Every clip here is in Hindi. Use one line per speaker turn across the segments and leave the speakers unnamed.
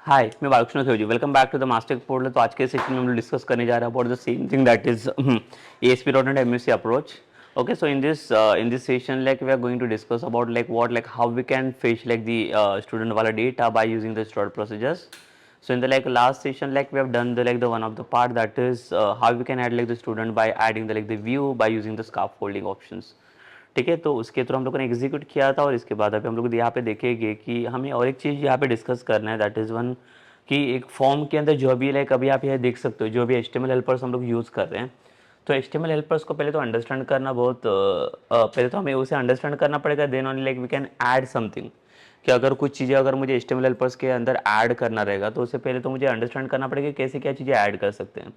हाय, मैं Balkrishna Khevji. Welcome back to the master portal. तो आज के सेशन में हम लोग डिस्कस करने जा रहे हैं about the same thing that is ASP dot net MSc approach. Okay, so in this session, like we are going to discuss about like how we can fetch like the student wala data by using the stored procedures. So in the like last session, like we have done the one of the part that is how we can add like the student by adding the view by using the scaffolding options. ठीक है, तो उसके थ्रू हम लोगों ने एग्जीक्यूट किया था और इसके बाद अभी हम लोग यहाँ पे देखेंगे कि हमें और एक चीज़ यहाँ पे डिस्कस करना है दैट इज़ वन कि एक फॉर्म के अंदर जो भी लाइक अभी आप यहाँ देख सकते हो जो भी HTML हेल्पर्स हम लोग यूज़ कर रहे हैं। तो HTML हेल्पर्स को पहले तो अंडरस्टैंड करना बहुत पहले तो हमें उसे अंडरस्टैंड करना पड़ेगा, then only like we can add something. कि अगर कुछ चीज़ें अगर मुझे HTML हेल्पर्स के अंदर ऐड करना रहेगा तो उससे पहले तो मुझे अंडरस्टैंड करना पड़ेगा कैसे क्या चीज़ें ऐड कर सकते हैं।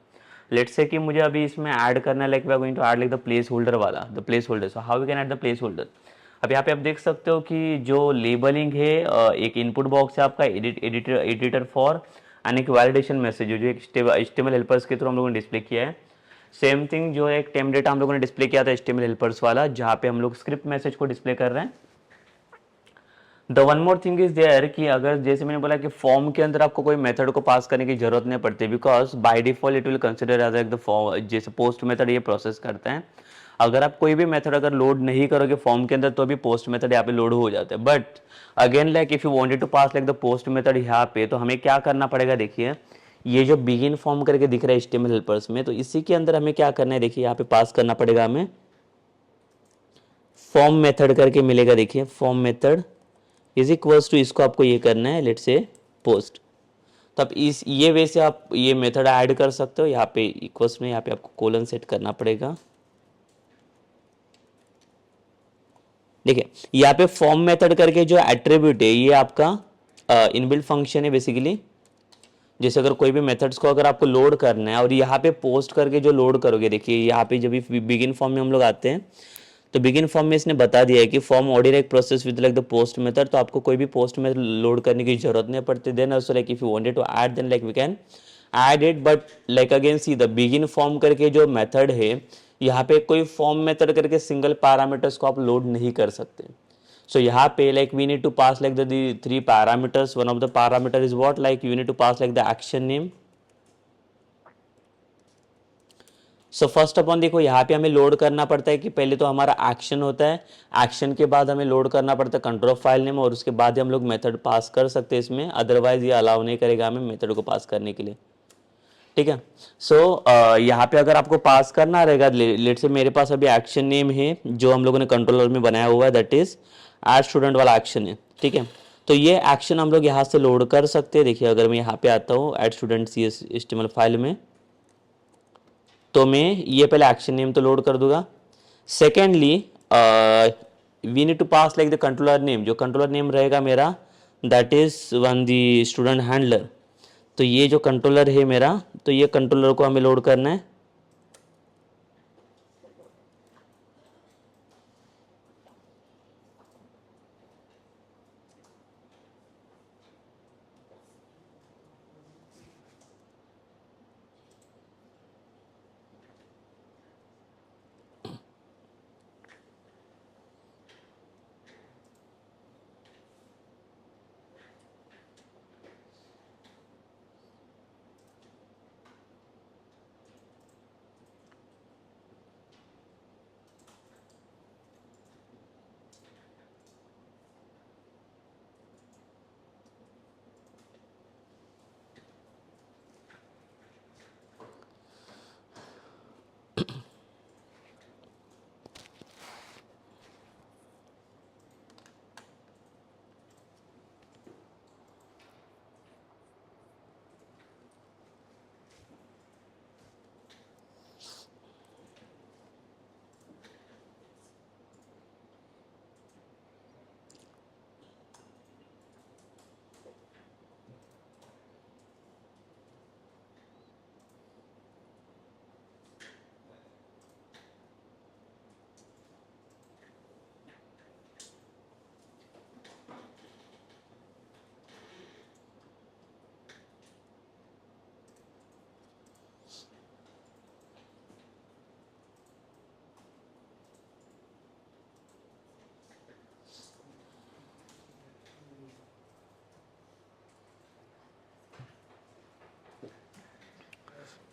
लेट्स से कि मुझे अभी इसमें ऐड करना है, like we are going to add like the place holder वाला, the place holder. So how we can add the place holder. अब यहाँ पे आप देख सकते हो कि जो लेबलिंग है एक इनपुट बॉक्स है आपका एडिटर फॉर एंड एक वैलिडेशन मैसेज जो एक HTML हेल्पर्स के थ्रू हम लोगों ने डिस्प्ले किया है। सेम थिंग जो एक टेम डेटा हम लोगों ने डिस्प्ले किया था HTML हेल्पर्स वाला, जहाँ पे हम लोग स्क्रिप्ट मैसेज को डिस्प्ले कर रहे हैं। The one more thing is there कि अगर जैसे मैंने बोला कि फॉर्म के अंदर आपको कोई मेथड को पास करने की जरूरत नहीं पड़ती, because by default it will consider as the form, जैसे पोस्ट मेथड ये प्रोसेस करते हैं। अगर आप कोई भी मेथड अगर लोड नहीं करोगे फॉर्म के अंदर तो भी पोस्ट मेथड यहाँ पे लोड हो जाता है। But again like if you wanted to pass like the post method यहाँ पे, तो हमें क्या करना पड़ेगा, देखिए ये जो बिगिन फॉर्म करके दिख रहा है HTML हेल्पर्स में, तो इसी के अंदर हमें क्या करना है, देखिए यहाँ पे पास करना पड़ेगा हमें फॉर्म मेथड करके मिलेगा। देखिए form method is equals to, इसको आपको ये करना है लेट्स से पोस्ट। तब इस ये वे से आप ये मेथड ऐड कर सकते हो। यहाँ पे इक्वल्स में यहाँ पे आपको कोलन सेट करना पड़ेगा। देखिए यहाँ पे फॉर्म मेथड करके जो एट्रीब्यूट है ये आपका इनबिल्ट फंक्शन है बेसिकली। जैसे अगर कोई भी मेथड्स को अगर आपको लोड करना है और यहाँ पे पोस्ट करके जो लोड करोगे, देखिए यहाँ पे जब भी बिगिन फॉर्म में हम लोग आते हैं तो बिगिन फॉर्म में इसने बता दिया है कि फॉर्म ऑर्डर एक process with like the post method, तो आपको कोई भी पोस्ट मेथड लोड करने की जरूरत नहीं पड़ती। Then also like if you wanted to add then like we can add it, but like again see the begin form करके जो मेथड है यहाँ पे कोई फॉर्म मेथड करके सिंगल पैरामीटर्स को आप लोड नहीं कर सकते। So यहाँ पे like we need to pass like the three parameters. One of the parameter is what, like you need to pass like the action name. So first अपन देखो यहाँ पे हमें लोड करना पड़ता है कि पहले तो हमारा एक्शन होता है, एक्शन के बाद हमें लोड करना पड़ता है कंट्रोल फाइल नेम, और उसके बाद ही हम लोग मेथड पास कर सकते हैं इसमें, अदरवाइज ये अलाउ नहीं करेगा हमें मेथड को पास करने के लिए। ठीक है। सो यहाँ पे अगर आपको पास करना रहेगा, लेट से मेरे पास अभी एक्शन नेम है जो हम लोगों ने कंट्रोलर में बनाया हुआ है, दैट इज एड स्टूडेंट वाला एक्शन है। ठीक है, तो ये एक्शन हम लोग यहाँ से लोड कर सकते हैं। देखिए अगर मैं यहाँ पे आता हूँ एड स्टूडेंट HTML फाइल में, तो मैं ये पहले एक्शन नेम तो लोड कर दूंगा। Secondly we need to pass like the controller name, जो कंट्रोलर नेम रहेगा मेरा that is one the student handler. तो ये जो कंट्रोलर है मेरा, तो ये कंट्रोलर को हमें लोड करना है।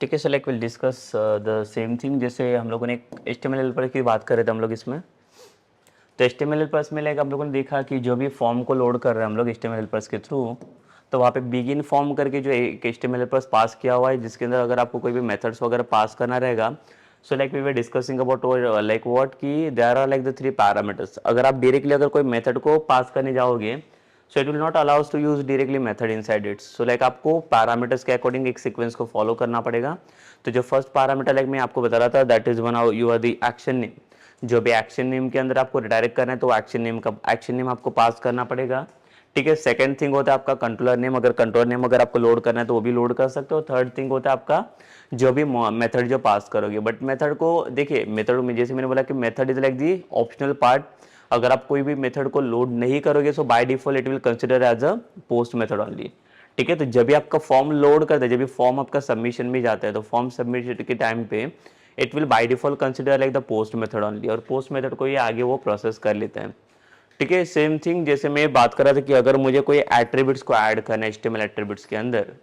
ठीक है, सो like will discuss the same thing. जैसे हम लोगों ने एक HTML हेल्पर की बात कर रहे थे हम लोग इसमें, तो HTML हेल्पर्स में लाइक आप लोगों ने देखा कि जो भी फॉर्म को लोड कर रहे हैं हम लोग HTML हेल्पर्स के थ्रू, तो वहाँ पे बिगिन फॉर्म करके जो एक HTML हेल्पर्स पास किया हुआ है, जिसके अंदर अगर आपको कोई भी मेथड्स वगैरह पास करना रहेगा, so like we were discussing about like what कि there are like the 3 parameters. अगर आप डायरेक्टली अगर कोई मेथड को पास करने जाओगे, so it will not allows to use directly method inside it. So like आपको पैरामीटर्स के अकॉर्डिंग एक सीक्वेंस को फॉलो करना पड़ेगा। तो जो फर्स्ट पैरामीटर लाइक मैं आपको बता रहा था, that is one you are the action name. जो भी एक्शन नेम के अंदर आपको रिडायरेक्ट करना है, तो एक्शन नेम आपको पास करना पड़ेगा। ठीक है, सेकंड थिंग होता है आपका कंट्रोलर नेम। अगर कंट्रोलर नेम अगर आपको लोड करना है तो वो भी लोड कर सकते हो। थर्ड थिंग होता है आपका जो भी मेथड जो पास करोगे। बट मेथड को देखिए, मेथड में जैसे मैंने बोला कि method is like the optional part. अगर आप कोई भी मेथड को लोड नहीं करोगे, so by default it will consider as a post method only. ठीक है, तो जब भी आपका फॉर्म लोड करता है, जब भी फॉर्म आपका सबमिशन में जाता है, तो फॉर्म सबमिशन के टाइम पे it will by default consider like the post method only, और पोस्ट मेथड को ये आगे वो प्रोसेस कर लेते हैं। ठीक है, सेम थिंग जैसे मैं बात कर रहा था कि अगर मुझे कोई एट्रीब्यूट्स को ऐड करना है HTML एट्रीब्यूट्स के अंदर,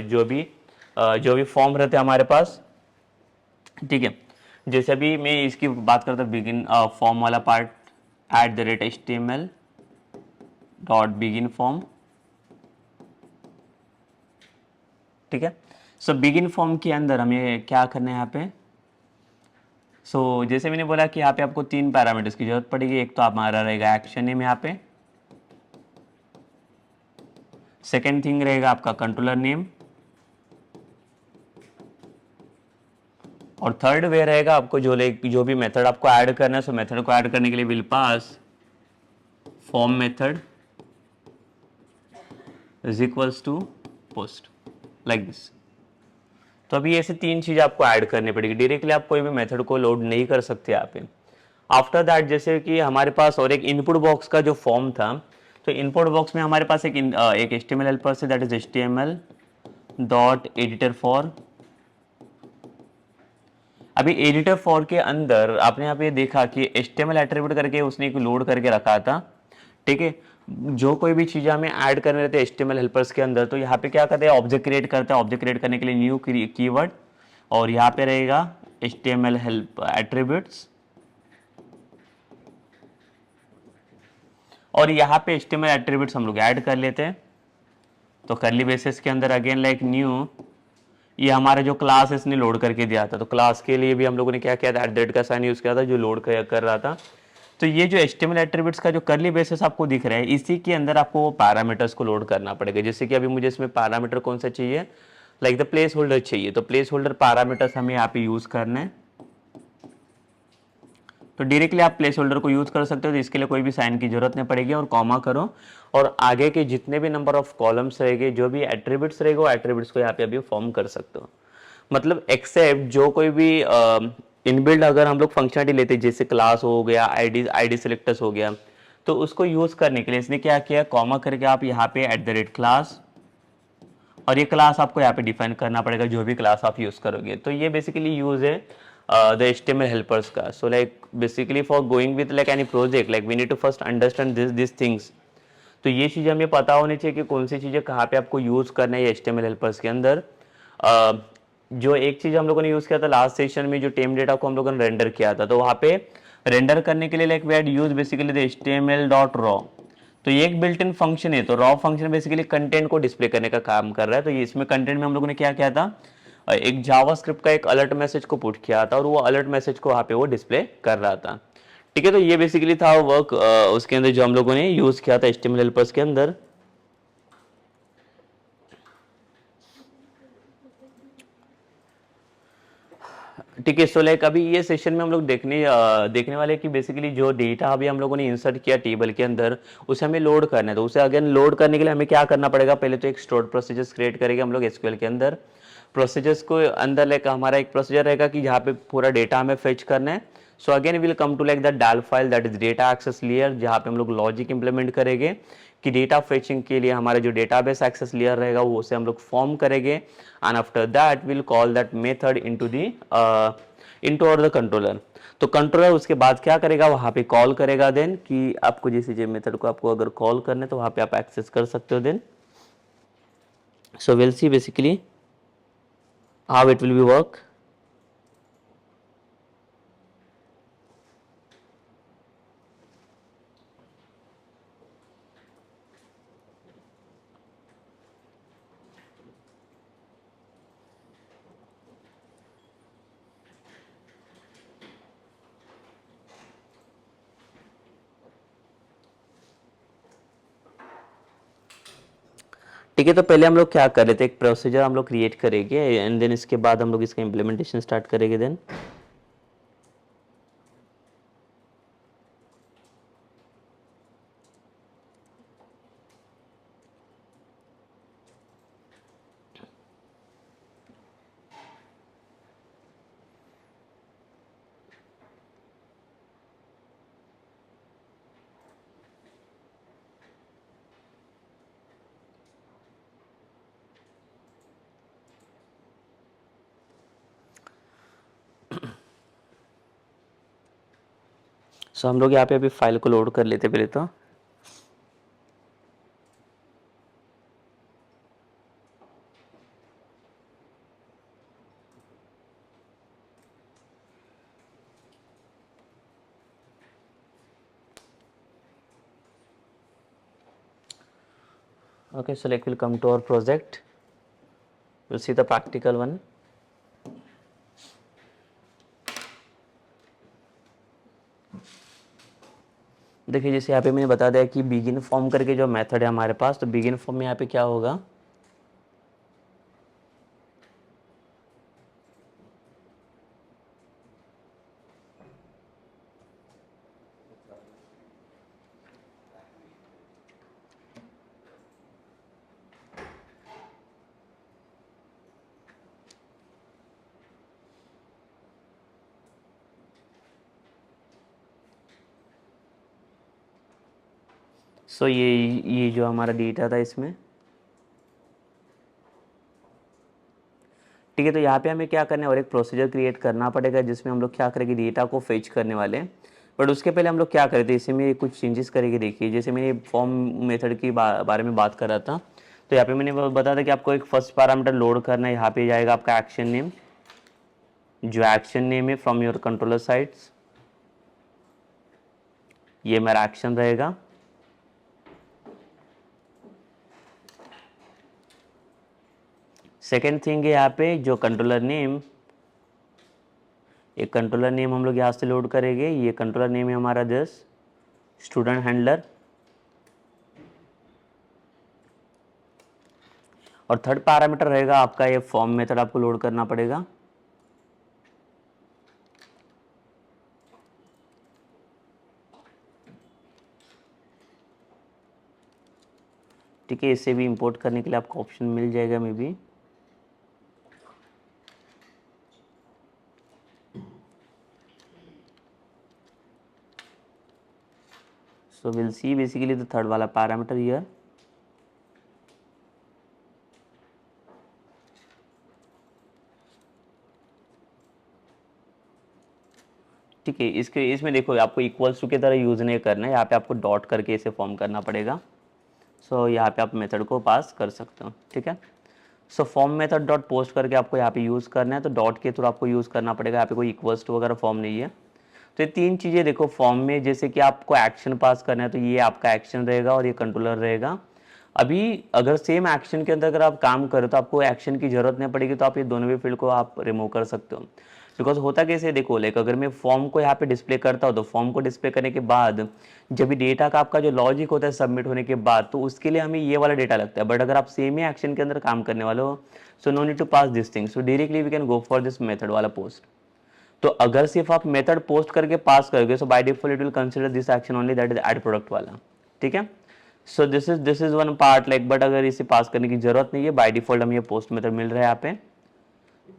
जो भी फॉर्म रहते हैं हमारे पास। ठीक है, जैसे अभी मैं इसकी बात करता हूँ बिगिन फॉर्म वाला part, @HTML dot begin form. ठीक है, सो बिगिन फॉर्म के अंदर हमें क्या करना है यहाँ पे। जैसे मैंने बोला कि यहाँ पे आपको 3 पैरामीटर्स की जरूरत पड़ेगी। एक तो हमारा रहेगा एक्शन नेम यहाँ पे, सेकेंड थिंग रहेगा आपका कंट्रोलर नेम, और थर्ड वे रहेगा आपको जो भी मेथड आपको ऐड करना है, सो मेथड को ऐड करने के लिए will pass form method is equals to post, like this. तो अभी ऐसे 3 चीज आपको ऐड करनी पड़ेगी। डायरेक्टली आप कोई भी मेथड को लोड नहीं कर सकते यहाँ पे। आफ्टर दैट जैसे कि हमारे पास और एक इनपुट बॉक्स का जो फॉर्म था, तो इनपुट बॉक्स में हमारे पास एक HTML हेल्पर है, that is HTML dot editor for. अभी एडिटर फॉर के अंदर आपने यहाँ पे देखा कि HTML एट्रीब्यूट करके उसने एक लोड करके रखा था। ठीक है, जो कोई भी चीज़ हमें ऐड करने रहते हैं HTML हेल्पर्स के अंदर, तो यहाँ पे क्या करते हैं, ऑब्जेक्ट क्रिएट करते हैं। ऑब्जेक्ट क्रिएट करने के लिए न्यू कीवर्ड, और यहाँ पे रहेगा HTML हेल्प एट्रीब्यूट्स, और यहाँ पे HTML एट्रीब्यूट्स हम लोग ऐड कर लेते हैं। तो करली बेसिस के अंदर अगेन लाइक न्यू, ये हमारा जो क्लास इसने लोड करके दिया था, तो क्लास के लिए भी हम लोगों ने क्या किया था, @ का साइन यूज किया था जो लोड कर रहा था। तो ये जो HTML एट्रीब्यूट्स का जो करली बेसिस आपको दिख रहा है, इसी के अंदर आपको वो पैरामीटर्स को लोड करना पड़ेगा। जैसे कि अभी मुझे इसमें पैरामीटर कौन सा चाहिए, लाइक द प्लेस होल्डर चाहिए, तो प्लेस होल्डर पैरामीटर्स हमें यहाँ पे यूज करना है। तो डायरेक्टली आप प्लेस होल्डर को यूज कर सकते हो, तो इसके लिए कोई भी साइन की जरूरत नहीं पड़ेगी, और कॉमा करो, और आगे के जितने भी नंबर ऑफ कॉलम्स रहेंगे, जो भी एट्रीब्यूट्स रहेगा, वो एट्रीब्यूट्स को यहाँ पे अभी फॉर्म कर सकते हो। मतलब एक्सेप्ट जो कोई भी इनबिल्ड अगर हम लोग फंक्शनलिटी लेते हैं, जैसे क्लास हो गया, आईडी सिलेक्टर्स हो गया, तो उसको यूज करने के लिए इसने क्या किया, कॉमा करके आप यहाँ पे @क्लास, और ये क्लास आपको यहाँ पे डिफाइन करना पड़ेगा जो भी क्लास आप यूज करोगे। तो ये बेसिकली यूज है द HTML हेल्पर्स का। So like basically for going with like any project, like we need to first understand this things. तो ये चीज़ें हमें पता होनी चाहिए कि कौन सी चीज़ें कहाँ पे आपको यूज़ करना है HTML हेल्पर्स के अंदर। जो एक चीज़ हम लोगों ने यूज़ किया था लास्ट सेशन में, जो टेम डेटा को हम लोगों ने रेंडर किया था, तो वहाँ पे रेंडर करने के लिए like we had use basically the HTML dot raw. तो ये एक बिल्ट इन फंक्शन है, तो रॉ फंक्शन बेसिकली कंटेंट को डिस्प्ले करने का काम कर रहा है। तो ये इसमें कंटेंट में हम लोगों ने क्या किया था, एक जावास्क्रिप्ट का एक अलर्ट मैसेज को पुट किया था, और वो अलर्ट मैसेज को वहाँ पे वो डिस्प्ले कर रहा था। ठीक है, तो ये बेसिकली था वर्क उसके अंदर जो हम लोगों ने यूज किया था HTML हेल्पर्स के अंदर। ठीक है, सो लाइक अभी ये सेशन में हम लोग देखने वाले कि बेसिकली जो डेटा अभी हम लोगों ने इंसर्ट किया टेबल के अंदर, उसे हमें लोड करना है। तो उसे अगेन लोड करने के लिए हमें क्या करना पड़ेगा, पहले तो एक स्टोर्ड प्रोसीजर्स क्रिएट करेंगे हम लोग SQL के अंदर। प्रोसीजर्स को अंदर लाइक हमारा एक प्रोसीजर रहेगा कि जहाँ पे पूरा डेटा हमें फेच करना है। So again we'll come to like the DAL file, that is data access layer, जहाँ पे हम लोग लॉजिक इंप्लीमेंट करेंगे कि डेटा फेचिंग के लिए हमारा जो डेटाबेस एक्सेस लेयर रहेगा वो उसे हम लोग फॉर्म करेंगे, and after that will call that method into और द कंट्रोलर। तो कंट्रोलर उसके बाद क्या करेगा, वहाँ पे कॉल करेगा देन कि आपको जैसे जो मेथड को आपको अगर कॉल करना है तो वहाँ पे आप एक्सेस कर सकते हो then. So will see basically how it will be work? ठीक है, तो पहले हम लोग क्या कर रहे थे, एक प्रोसीजर हम लोग क्रिएट करेंगे एंड देन इसके बाद हम लोग इसका इम्प्लीमेंटेशन स्टार्ट करेंगे देन। सो हम लोग यहाँ पे अभी फाइल को लोड कर लेते पहले तो। Okay, so like we'll come to our project. We'll see the practical one. देखिए जैसे यहाँ पे मैंने बता दिया कि बिगिन फॉर्म करके जो मेथड है हमारे पास, तो बिगिन फॉर्म में यहाँ पे क्या होगा, सो ये जो हमारा डेटा था इसमें, ठीक है। तो यहाँ पे हमें क्या करना है, और एक प्रोसीजर क्रिएट करना पड़ेगा जिसमें हम लोग क्या करेंगे, डेटा को फेच करने वाले हैं। बट उसके पहले हम लोग क्या करे थे, इसमें कुछ चेंजेस करेंगे। देखिए जैसे मैंने फॉर्म मेथड की बारे में बात कर रहा था, तो यहाँ पे मैंने बताया था कि आपको एक फर्स्ट पैरामीटर लोड करना है। यहाँ पे जाएगा आपका एक्शन नेम, जो एक्शन नेम है फ्रॉम योर कंट्रोलर साइड्स, ये मेरा एक्शन रहेगा। सेकेंड थिंग है यहाँ पे जो कंट्रोलर नेम, एक कंट्रोलर नेम हम लोग यहाँ से लोड करेंगे। ये कंट्रोलर नेम है हमारा जस्ट स्टूडेंट हैंडलर। और थर्ड पैरामीटर रहेगा आपका ये फॉर्म मेथड, आपको लोड करना पड़ेगा। ठीक है, इसे भी इंपोर्ट करने के लिए आपको ऑप्शन मिल जाएगा may be. So we'll see basically the third वाला parameter here. ठीक है, इसमें देखो आपको इक्वल्स टू की तरह यूज नहीं करना है, यहाँ पे आपको डॉट करके इसे फॉर्म करना पड़ेगा। सो यहाँ पे आप मेथड को पास कर सकते हो। ठीक है, so form method dot post करके आपको यहाँ पे यूज़ करना है, तो डॉट के थ्रू आपको यूज़ करना पड़ेगा। यहाँ पे कोई इक्वल्स टू वगैरह फॉर्म नहीं है। तो ये तीन चीज़ें देखो फॉर्म में, जैसे कि आपको एक्शन पास करना है तो ये आपका एक्शन रहेगा और ये कंट्रोलर रहेगा। अभी अगर सेम एक्शन के अंदर अगर आप काम करो तो आपको एक्शन की जरूरत नहीं पड़ेगी, तो आप ये दोनों भी फील्ड को आप रिमूव कर सकते हो। बिकॉज होता कैसे देखो, लाइक अगर मैं फॉर्म को यहाँ पे डिस्प्ले करता हूँ तो फॉर्म को डिस्प्ले करने के बाद जब भी डेटा का आपका जो लॉजिक होता है सबमिट होने के बाद, तो उसके लिए हमें ये वाला डेटा लगता है। बट अगर आप सेम ही एक्शन के अंदर काम करने वाले हो, so no need to pass this thing, so directly we can go for this method वाला पोस्ट। तो अगर सिर्फ आप मेथड पोस्ट करके पास करोगे, so by default it will consider this action only, that is add product वाला। ठीक है, so this is one part like, but अगर इसे पास करने की जरूरत नहीं है, बाय डिफॉल्ट हमें ये पोस्ट मेथड मिल रहा है यहाँ पे।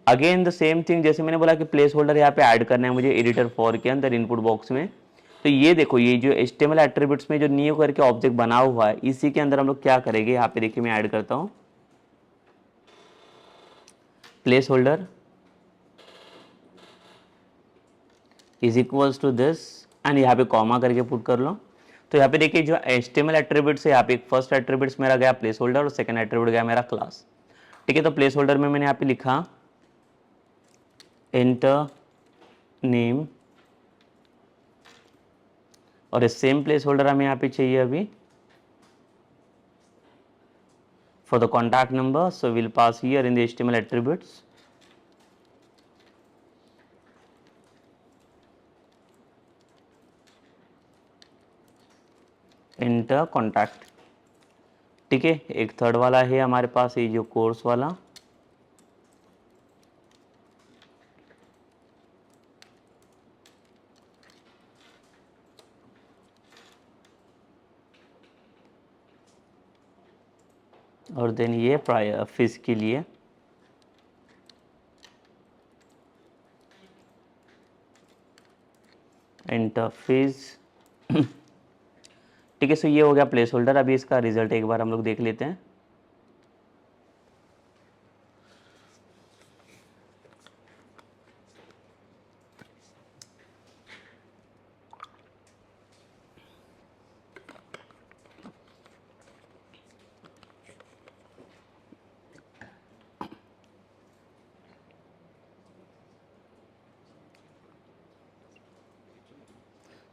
अगेन द सेम थिंग, जैसे मैंने बोला कि प्लेस होल्डर यहाँ पे ऐड करना है मुझे एडिटर 4 के अंदर इनपुट बॉक्स में। तो ये देखो, ये जो HTML एट्रीब्यूट्स में जो न्यू करके ऑब्जेक्ट बना हुआ है, इसी के अंदर हम लोग क्या करेंगे, यहाँ पे देखिए मैं ऐड करता हूँ placeholder is equals to this, and यहाँ पे कॉमा करके पुट कर लो। तो यहाँ पे देखिए जो HTML एट्रीब्यूट्स है, यहाँ पे फर्स्ट एट्रीब्यूट्स मेरा गया प्लेस होल्डर और सेकंड एट्रीब्यूट गया मेरा क्लास। ठीक है, तो प्लेस होल्डर में मैंने यहाँ पे लिखा एंटर नेम, और सेम प्लेस होल्डर हमें यहाँ पे चाहिए अभी for the contact number. So we'll pass here in the HTML attributes enter contact. ठीक है, एक थर्ड वाला है हमारे पास ये जो कोर्स वाला, और देन ये प्रायर फीस के लिए एंटर फीस। ठीक है, सो ये हो गया प्लेस होल्डर। अभी इसका रिजल्ट एक बार हम लोग देख लेते हैं।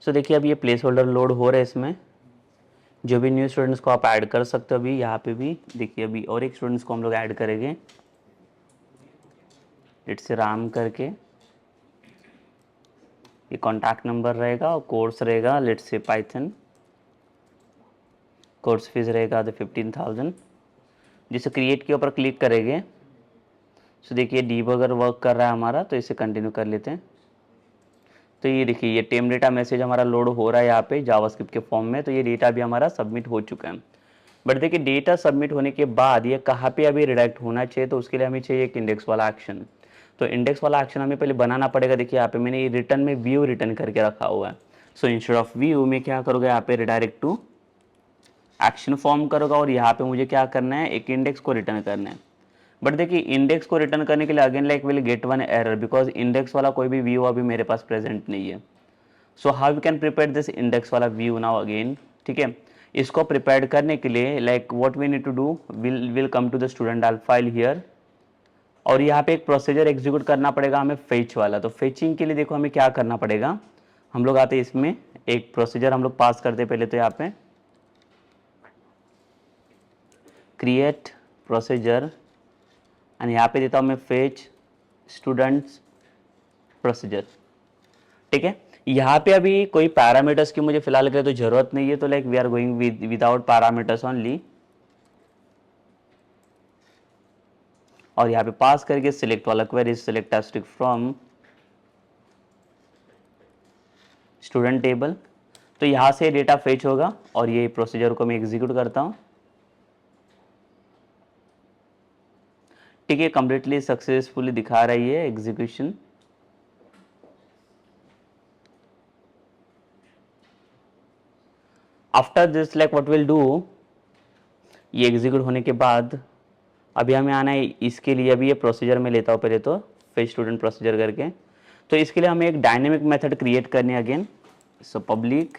सो देखिए अब ये प्लेस होल्डर लोड हो रहा है, इसमें जो भी न्यू स्टूडेंट्स को आप ऐड कर सकते हो। अभी यहाँ पे भी देखिए अभी और एक स्टूडेंट्स को हम लोग ऐड करेंगे, इट्स राम करके। ये कॉन्टैक्ट नंबर रहेगा और कोर्स रहेगा let's say Python, course fees रहेगा तो 15,000। जिसे क्रिएट के ऊपर क्लिक करेंगे सो देखिए डीबगर वर्क कर रहा है हमारा, तो इसे कंटिन्यू कर लेते हैं। तो ये देखिए ये टेम डेटा मैसेज हमारा लोड हो रहा है यहाँ पे जावास्क्रिप्ट के फॉर्म में। तो ये डेटा भी हमारा सबमिट हो चुका है। बट देखिए डेटा सबमिट होने के बाद ये कहाँ पे अभी रिडायरेक्ट होना चाहिए, तो उसके लिए हमें चाहिए एक इंडेक्स वाला एक्शन। तो इंडेक्स वाला एक्शन हमें पहले बनाना पड़ेगा। देखिए यहाँ पे मैंने ये रिटर्न में व्यू रिटर्न करके रखा हुआ है। सो इंस्टेड ऑफ व्यू में क्या करोगे, यहाँ पे रिडायरेक्ट टू एक्शन फॉर्म करोगे और यहाँ पे मुझे क्या करना है, एक इंडेक्स को रिटर्न करना है। बट देखिए इंडेक्स को रिटर्न करने के लिए again like will get one error because index वाला कोई भी व्यू अभी मेरे पास प्रेजेंट नहीं है। So how we can prepare this index वाला व्यू नाउ अगेन। ठीक है, इसको प्रिपेयर करने के लिए like what we need to do, will come to the student DAL file here, और यहाँ पे एक प्रोसीजर एग्जीक्यूट करना पड़ेगा हमें फेच वाला। तो फेचिंग के लिए देखो हमें क्या करना पड़ेगा, हम लोग आते इसमें एक प्रोसीजर हम लोग पास करते पहले। तो यहाँ पे क्रिएट प्रोसीजर एंड यहाँ पे देता हूँ मैं फेच स्टूडेंट्स प्रोसीजर। ठीक है, यहाँ पे अभी कोई पैरामीटर्स की मुझे फिलहाल के लिए तो जरूरत नहीं है। तो like we are going without parameters only, और यहाँ पे पास करके सिलेक्ट वाला query select asterisk from student table. तो यहाँ से डेटा फेच होगा और ये प्रोसीजर को मैं एग्जीक्यूट करता हूँ। ठीक है, कंप्लीटली सक्सेसफुली दिखा रही है execution. After this like what will do, ये एग्जीक्यूट होने के बाद अभी हमें आना है इसके लिए। अभी ये प्रोसीजर में लेता हूँ पहले तो फेच स्टूडेंट प्रोसीजर करके। तो इसके लिए हमें एक डायनेमिक मेथड क्रिएट करनी है अगेन। सो पब्लिक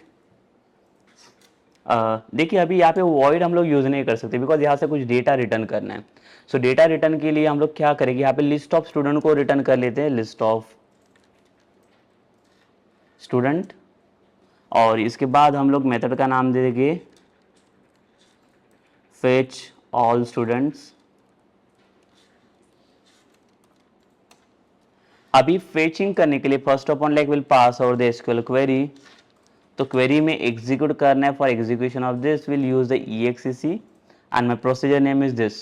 देखिए अभी यहाँ पे वॉइड हम लोग यूज नहीं कर सकते बिकॉज यहाँ से कुछ डेटा रिटर्न करना है। सो डेटा रिटर्न के लिए हम लोग क्या करेंगे, यहाँ पे लिस्ट ऑफ स्टूडेंट को रिटर्न कर लेते हैं, लिस्ट ऑफ स्टूडेंट, और इसके बाद हम लोग मेथड का नाम दे देंगे फेच ऑल स्टूडेंट्स। अभी फेचिंग करने के लिए first of all like will pass over the SQL query. तो क्वेरी में एग्जीक्यूट करना है। For execution of this we'll use the EXEC and my procedure name is this.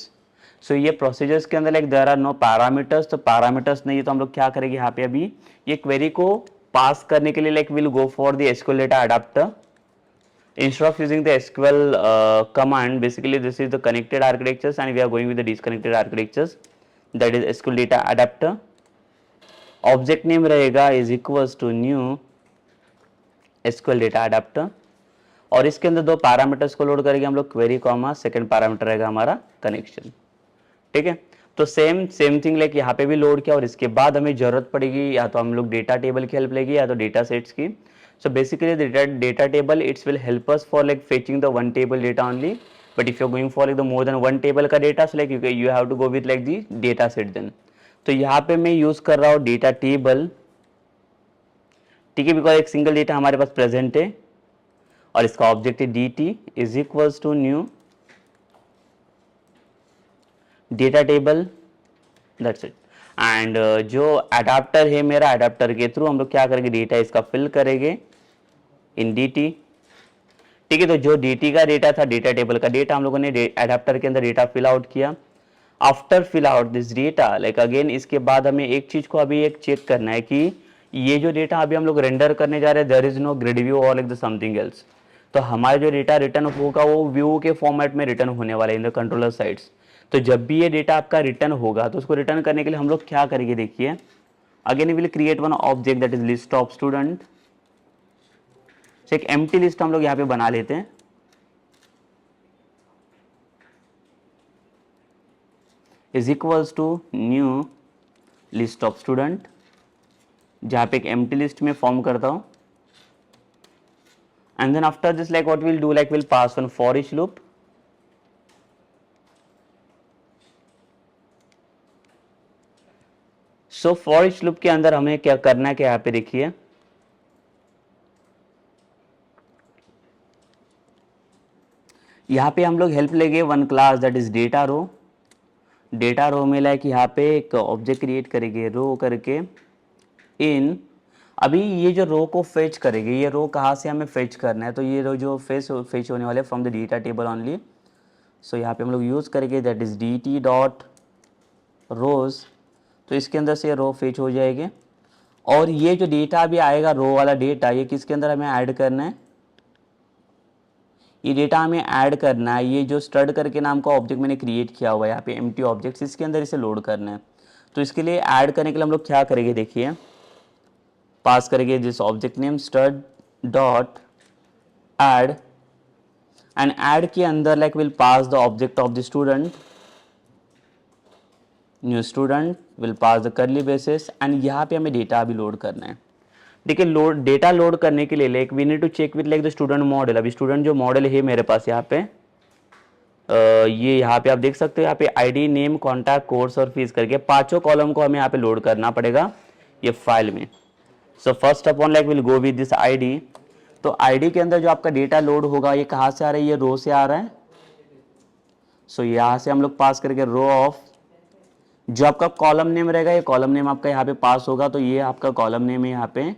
So ये प्रोसीजर्स के अंदर like there are no parameters, तो पैरामीटर्स नहीं है तो हम लोग क्या करेंगे यहाँ पे अभी ये क्वेरी को पास करने के लिए like will go for the SQL data adapter instead of using the SQL command. Basically this is the connected architectures and we are going with the disconnected architectures, that is SQL data adapter. Object name रहेगा is equals to new SQL data adapter, और इसके अंदर दो पैरामीटर्स को लोड करेंगे हम लोग, क्वेरी कॉमा सेकंड पैरामीटर रहेगा हमारा कनेक्शन। ठीक है, तो सेम थिंग लाइक यहाँ पे भी लोड किया, और इसके बाद हमें जरूरत पड़ेगी या तो हम लोग डेटा टेबल की हेल्प लेगी या तो डेटा सेट्स की। So basically data table it's will help us for like fetching the one table data only, but if you are going for like the more than one table का data, so like you have to go with like the data set then. तो यहाँ पे मैं यूज कर रहा हूँ डेटा टेबल, ठीक है, बिकॉज एक सिंगल डेटा हमारे पास प्रेजेंट है और इसका ऑब्जेक्ट है D T is equals to new data table, that's it. And जो एडाप्टर है मेरा, एडाप्टर के थ्रू हम लोग क्या करेंगे, डेटा इसका फिल करेंगे इन डी टी, ठीक है। तो जो डी टी का डेटा था, डेटा टेबल का डेटा हम लोगों ने एडाप्टर के अंदर डेटा फिल आउट किया। After fill out this data, like again इसके बाद हमें एक चीज को अभी एक चेक करना है कि ये जो डेटा अभी हम लोग रेंडर करने जा रहे हैं, there is no grid view और लाइक द समथिंग एल्स। तो हमारा जो डेटा रिटर्न होगा वो व्यू के फॉर्मेट में रिटर्न होने वाला है इन द कंट्रोलर साइड्स। तो जब भी ये डेटा आपका रिटर्न होगा तो उसको रिटर्न करने के लिए हम लोग क्या करेंगे, देखिए again will create one object that is list of student. एक एम्प्टी लिस्ट हम लोग यहाँ पे बना लेते हैं, is equals to new list of student, जहाँ पे एक एम्प्टी लिस्ट में फॉर्म करता हूँ। And then after this like what will do, like will pass one for each loop. So for each loop के अंदर हमें क्या करना है कि यहाँ पे देखिए यहाँ पे हम लोग हेल्प लेंगे one class that is data row. Data row में लाइक यहाँ पे एक ऑब्जेक्ट क्रिएट करेंगे रो करके इन। अभी ये जो रो को फेच करेंगे, ये रो कहाँ से हमें फेच करना है, तो ये रो जो फेच होने वाले from the data table only. So यहाँ पे हम लोग यूज़ करेंगे that is D T dot rows, तो इसके अंदर से रो फेच हो जाएंगे। और ये जो डेटा अभी आएगा रो वाला डेटा, ये किसके अंदर हमें ऐड करना है, ये डेटा हमें ऐड करना है, ये जो स्टड करके नाम का ऑब्जेक्ट मैंने क्रिएट किया हुआ है यहाँ पे एम्प्टी ऑब्जेक्ट्स, इसके अंदर इसे लोड करना है। तो इसके लिए ऐड करने के लिए हम लोग क्या करेंगे, देखिए पास करेंगे this object name stud dot add, and add के अंदर like will pass the object of the student, new student will pass the करली ब्रेसेस। एंड यहाँ पे हमें डेटा अभी लोड करना है। देखिए लोड डेटा लोड करने के लिए like we need to check with like the student model. अभी स्टूडेंट जो मॉडल है मेरे पास यहाँ पे ये यहाँ पे आप देख सकते हो, यहाँ पे आईडी नेम कॉन्टैक्ट कोर्स और फीस करके पांचों कॉलम को हमें यहाँ पे लोड करना पड़ेगा ये फाइल में। So first upon like will go with this ID. तो आईडी के अंदर जो आपका डेटा लोड होगा ये कहाँ से आ रहा है, ये रो से आ रहा है। सो यहाँ से हम लोग पास करके रो ऑफ, जो आपका कॉलम नेम रहेगा ये कॉलम नेम आपका यहाँ पे पास होगा, तो ये आपका कॉलम नेम है यहाँ पे।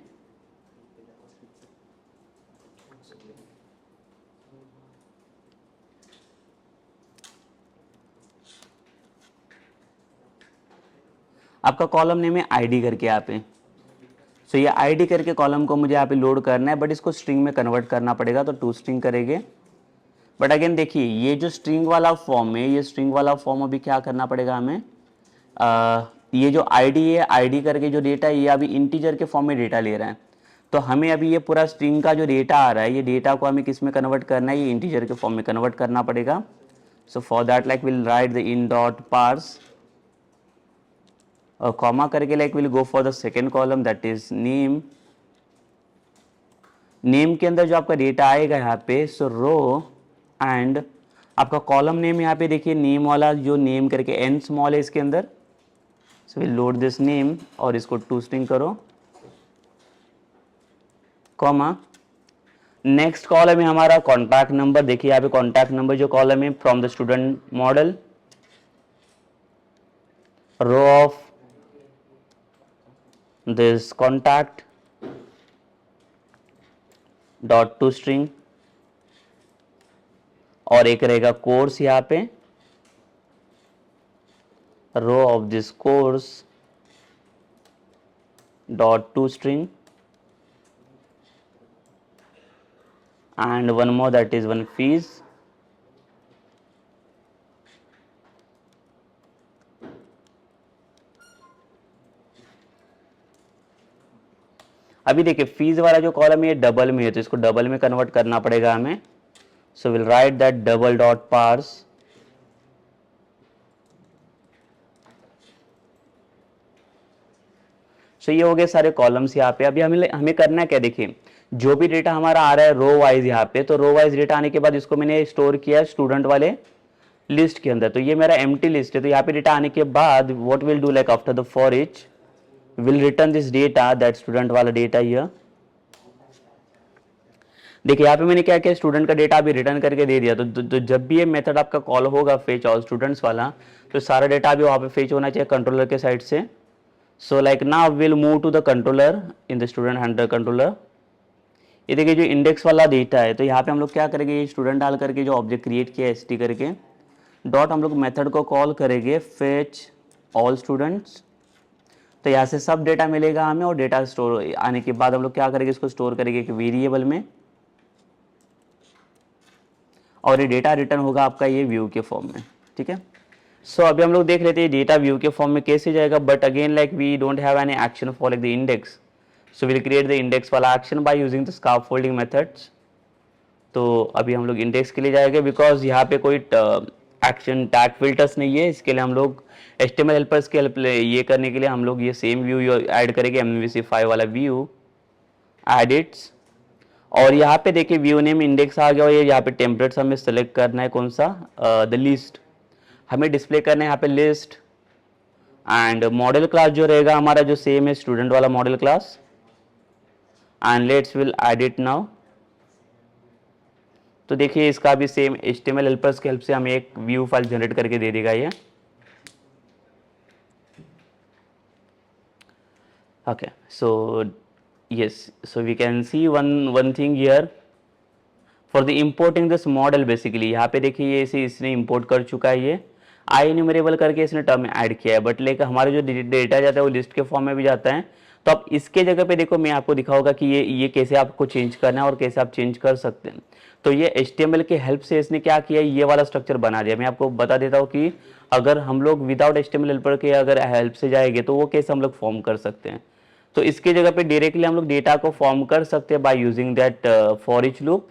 आपका कॉलम नेम है आईडी करके यहाँ पे। सो ये आईडी करके कॉलम को मुझे यहाँ पे लोड करना है, बट इसको स्ट्रिंग में कन्वर्ट करना पड़ेगा, तो टू स्ट्रिंग करेंगे। बट अगेन देखिए ये जो स्ट्रिंग वाला फॉर्म है, ये स्ट्रिंग वाला फॉर्म अभी क्या करना पड़ेगा हमें, ये जो आईडी है, आईडी करके जो डेटा है ये अभी इंटीजर के फॉर्म में डेटा ले रहा है। तो हमें अभी ये पूरा स्ट्रिंग का जो डेटा आ रहा है, ये डेटा को हमें किस में कन्वर्ट करना है, ये इंटीजर के फॉर्म में कन्वर्ट करना पड़ेगा। So for that like will write the int dot parse और कॉमा करके like will go for the second column that is name. Name के अंदर जो आपका डेटा आएगा यहाँ पे, सो रो एंड आपका कॉलम नेम यहाँ पे देखिए नेम वाला जो नेम करके एन स्मॉल है इसके अंदर। So will load this name और इसको टू स्ट्रिंग करो, कॉमा नेक्स्ट कॉलम है हमारा कॉन्टैक्ट नंबर। देखिए यहाँ पे कॉन्टैक्ट नंबर जो कॉलम है from the student model, row of this contact dot to string, और एक रहेगा कोर्स यहाँ पे, row of this course dot to string, and one more that is one fees। अभी देखिए फीस वाला जो कॉलम है ये डबल में है, तो इसको डबल में कन्वर्ट करना पड़ेगा हमें। So we'll write that double dot parse, so ये हो गए सारे कॉलम्स यहाँ पे। अभी हमें करना क्या, देखिए जो भी डेटा हमारा आ रहा है रो वाइज यहाँ पे, तो रो वाइज डेटा आने के बाद इसको मैंने स्टोर किया है स्टूडेंट वाले लिस्ट के अंदर, तो ये मेरा एम्प्टी लिस्ट है। तो यहाँ पे डेटा आने के बाद what will do like after the for each will return this data, that student वाला डेटा हियर। देखिए यहाँ पे मैंने क्या किया, स्टूडेंट का डेटा अभी रिटर्न करके दे दिया। तो जब भी ये मेथड आपका कॉल होगा फेच ऑल स्टूडेंट्स वाला, तो सारा डेटा अभी वहाँ पे फेच होना चाहिए कंट्रोलर के साइड से। So like now will move to the controller in the student handler controller. ये देखिए जो इंडेक्स वाला डेटा है, तो यहाँ पे हम लोग क्या करेंगे, ये स्टूडेंट डाल करके जो ऑब्जेक्ट क्रिएट किया है एस करके डॉट, हम लोग मेथड को कॉल करेंगे फेच ऑल स्टूडेंट्स। तो यहाँ से सब डेटा मिलेगा हमें, और डेटा स्टोर आने के बाद हम लोग क्या करेंगे, इसको स्टोर करेंगे एक वेरिएबल में, और ये डेटा रिटर्न होगा आपका ये व्यू के फॉर्म में। ठीक है, सो अभी हम लोग देख लेते हैं डेटा व्यू के फॉर्म में कैसे जाएगा। But again like we don't have any action for like the index, so we'll create the index वाला action by using the scaffolding methods. तो अभी हम लोग इंडेक्स के लिए जाएंगे, बिकॉज यहाँ पे कोई एक्शन टैग फिल्टर्स नहीं है। इसके लिए हम लोग HTML हेल्पर्स के हेल्प ये करने के लिए हम लोग ये सेम व्यू ऐड करेंगे, MVC5 वाला व्यू एडिट्स। और यहाँ पे देखिए व्यू नेम इंडेक्स आ गया, और ये यहाँ पे टेम्पलेट्स हमें सेलेक्ट करना है, कौन सा, द लिस्ट हमें डिस्प्ले करना है यहाँ पे लिस्ट। एंड मॉडल क्लास जो रहेगा हमारा जो सेम है स्टूडेंट वाला model class, and let's will edit now. तो देखिए इसका भी सेम HTML हेल्पर्स की हेल्प से हमें एक व्यू फाइल जनरेट करके दे देगा ये। Okay, so yes, so we can see one thing here for the importing this model basically। यहाँ पे देखिए ये इसे इसने इंपोर्ट कर चुका है, ये आई इन्यूमरेबल करके इसने टर्म ऐड किया है। बट लेकिन हमारे जो डेटा जाता है वो लिस्ट के फॉर्म में भी जाता है। तो अब इसके जगह पे देखो मैं आपको दिखाऊंगा कि ये कैसे आपको चेंज करना है और कैसे आप चेंज कर सकते हैं। तो ये HTML के हेल्प से इसने क्या किया, ये वाला स्ट्रक्चर बना दिया। मैं आपको बता देता हूँ कि अगर हम लोग विदाउट HTML हेल्पर के अगर हेल्प से जाएंगे तो वो कैसे हम लोग फॉर्म कर सकते हैं। तो इसके जगह पे डायरेक्टली हम लोग डेटा को फॉर्म कर सकते हैं by using that for each loop.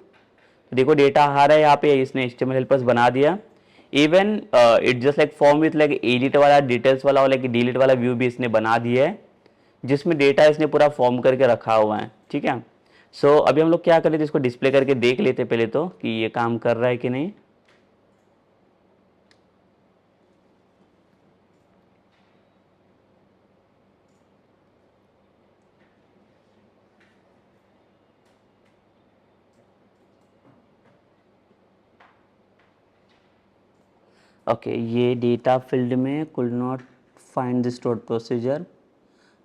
देखो डेटा आ रहा है यहाँ पे, इसने HTML हेल्पर्स बना दिया। Even it just like form with like edit वाला, डिटेल्स वाला और लाइक डिलीट वाला व्यू भी इसने बना दिया है, जिसमें डेटा इसने पूरा फॉर्म करके रखा हुआ है। ठीक है, सो अभी हम लोग क्या कर लेते हैं, इसको डिस्प्ले करके देख लेते पहले तो कि ये काम कर रहा है कि नहीं। ओके, ये डेटा फील्ड में could not find the stored procedure.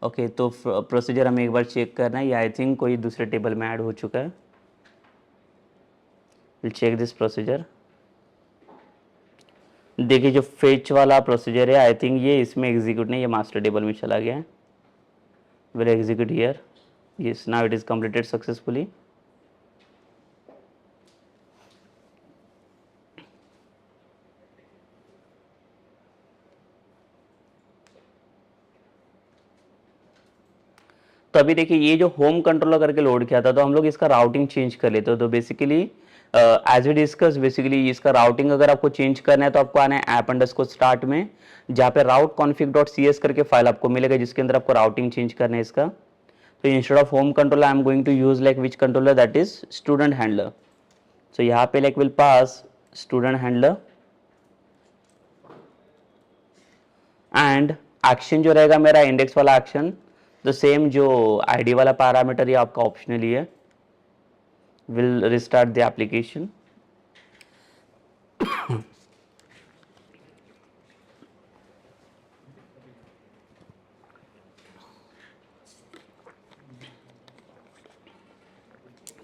Okay, तो प्रोसीजर हमें एक बार चेक करना है, ये आई थिंक कोई दूसरे टेबल में ऐड हो चुका है। Will check this procedure. देखिए जो फेच वाला प्रोसीजर है आई थिंक ये इसमें एग्जीक्यूट नहीं, ये मास्टर टेबल में चला गया है। Will execute here, yes now it is completed successfully. तो अभी देखिए ये जो होम कंट्रोलर करके लोड किया था, तो हम लोग इसका राउटिंग चेंज कर लेते हो। तो basically as we discuss, basically इसका राउटिंग अगर आपको चेंज करना है तो आपको आना है ऐप अंडरस्कोर स्टार्ट में, जहाँ पे राउट कॉन्फिग डॉट cs करके फाइल आपको मिलेगा, जिसके अंदर आपको राउटिंग चेंज करना है इसका। तो instead of home controller I am going to use like which controller, that is student handler. So यहाँ पे like will pass student handler, and action जो रहेगा मेरा इंडेक्स वाला एक्शन, द सेम जो आईडी वाला पैरामीटर ये आपका ऑप्शनली है। We'll restart the application.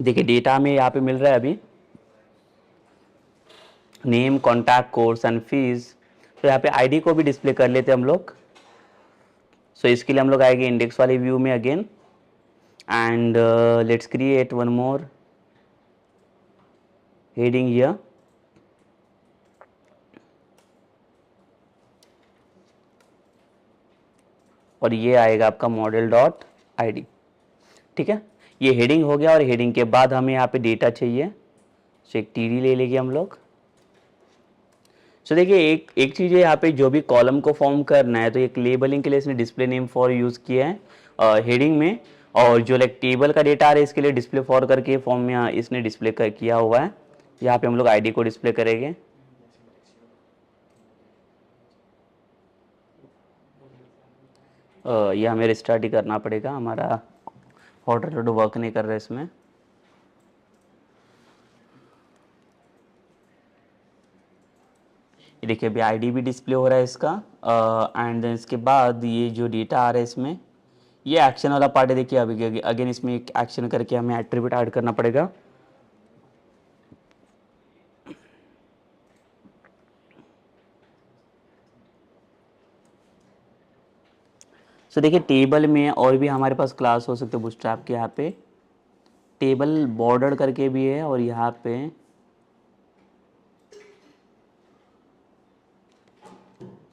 देखिए डेटा में यहाँ पे मिल रहा है अभी name, contact, course and fees. तो यहाँ पे आईडी को भी डिस्प्ले कर लेते हैं हम लोग। सो इसके लिए हम लोग आएंगे इंडेक्स वाले व्यू में again, and let's create one more heading here. और ये आएगा आपका मॉडल डॉट ID। ठीक है, ये हेडिंग हो गया, और हेडिंग के बाद हमें यहाँ पे डेटा चाहिए, सो एक TD ले लेंगे हम लोग। सो देखिए एक चीज़ है यहाँ पे, जो भी कॉलम को फॉर्म करना है तो एक लेबलिंग के लिए इसने डिस्प्ले नेम फॉर यूज़ किया है हेडिंग में, और जो लाइक टेबल का डेटा आ रहा है इसके लिए डिस्प्ले फॉर करके फॉर्म में इसने डिस्प्ले किया हुआ है। यहाँ पे हम लोग ID को डिस्प्ले करेंगे। ये हमें रिस्टार्ट ही करना पड़ेगा, हमारा हॉट रिलोड वर्क नहीं कर रहा है इसमें। देखिए अभी आईडी भी डिस्प्ले हो रहा है इसका, एंड देन इसके बाद ये जो डेटा आ रहा है इसमें, ये एक्शन वाला पार्ट है। देखिए अभी अगेन इसमें एक एक्शन करके हमें एट्रीब्यूट ऐड करना पड़ेगा। सो देखिए टेबल में और भी हमारे पास क्लास हो सकते हैं बूटस्ट्रैप के। यहाँ पे टेबल बॉर्डर करके भी है, और यहाँ पे